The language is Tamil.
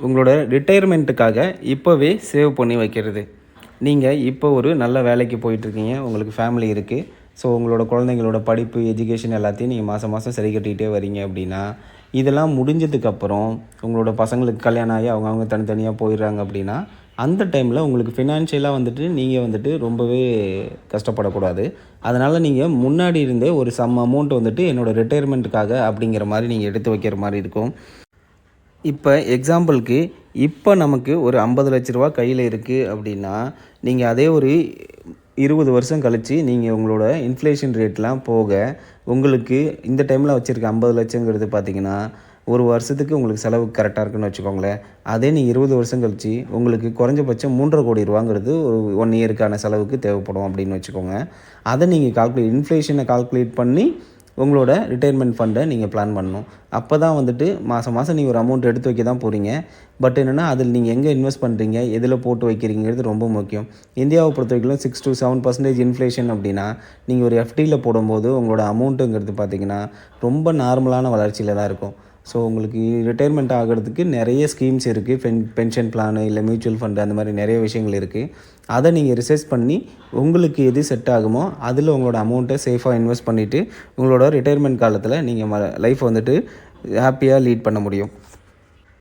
உங்களோட ரிட்டயர்மெண்ட்டுக்காக இப்போவே சேவ் பண்ணி வைக்கிறது. நீங்கள் இப்போ ஒரு நல்ல வேலைக்கு போயிட்டுருக்கீங்க, உங்களுக்கு ஃபேமிலி இருக்குது. ஸோ உங்களோட குழந்தைங்களோட படிப்பு, எஜுகேஷன் எல்லாத்தையும் நீங்கள் மாதம் மாதம் சரி கட்டிகிட்டே வரீங்க அப்படின்னா, இதெல்லாம் முடிஞ்சதுக்கப்புறம் உங்களோட பசங்களுக்கு கல்யாணம் ஆகி அவங்க தனித்தனியாக போயிடுறாங்க அப்படின்னா, அந்த டைமில் உங்களுக்கு ஃபினான்ஷியலாக நீங்கள் ரொம்பவே கஷ்டப்படக்கூடாது. அதனால் நீங்கள் முன்னாடி இருந்தே ஒரு அமௌண்ட் என்னோடய ரிட்டயர்மெண்ட்டுக்காக அப்படிங்கிற மாதிரி நீங்கள் எடுத்து வைக்கிற மாதிரி இருக்கும். இப்போ எக்ஸாம்பிளுக்கு இப்போ நமக்கு ஒரு 50,00,000 கையில் இருக்குது அப்படின்னா, நீங்கள் அதே ஒரு 20 வருஷம் கழித்து நீங்கள் உங்களோட இன்ஃப்ளேஷன் ரேட்லாம் போக, உங்களுக்கு இந்த டைமில் வச்சுருக்க 50,00,000ங்கிறது பார்த்திங்கன்னா, ஒரு வருஷத்துக்கு உங்களுக்கு செலவு கரெக்டாக இருக்குன்னு வச்சுக்கோங்களேன். அதே நீங்கள் 20 வருஷம் கழித்து உங்களுக்கு குறைஞ்சபட்சம் 3,50,00,000 ரூபாங்கிறது ஒரு 1 இயருக்கான செலவுக்கு தேவைப்படும் அப்படின்னு வச்சுக்கோங்க. அதை நீங்கள் இன்ஃப்ளேஷனை கால்குலேட் பண்ணி உங்களோட ரிட்டயர்மெண்ட் ஃபண்டை நீங்கள் பிளான் பண்ணணும். அப்போ தான் மாதம் மாதம் நீங்கள் ஒரு அமௌண்ட் எடுத்து வைக்க தான் போகிறீங்க. பட் என்னென்னா அதில் நீங்கள் எங்கே இன்வெஸ்ட் பண்ணுறீங்க, எதில் போட்டு வைக்கிறீங்கிறது ரொம்ப முக்கியம். இந்தியாவை பொறுத்தவரைக்கும் 6 to 7% இன்ஃப்ளேஷன் அப்படின்னா, நீங்கள் ஒரு எஃப்டியில் போடும்போது உங்களோட அமௌண்ட்டுங்கிறது பார்த்திங்கன்னா ரொம்ப நார்மலான வளர்ச்சியில் தான் இருக்கும். ஸோ உங்களுக்கு ரிட்டயர்மெண்ட் ஆகிறதுக்கு நிறைய ஸ்கீம்ஸ் இருக்குது. பென்ஷன் பிளானு இல்லை மியூச்சுவல் ஃபண்டு அந்த மாதிரி நிறைய விஷயங்கள் இருக்குது. அதை நீங்கள் ரிசர்ச் பண்ணி உங்களுக்கு எது செட் ஆகுமோ அதில் உங்களோட அமௌண்ட்டை சேஃபாக இன்வெஸ்ட் பண்ணிவிட்டு உங்களோட ரிட்டயர்மெண்ட் காலத்தில் நீங்கள் லைஃப் ஹாப்பியாக லீட் பண்ண முடியும்.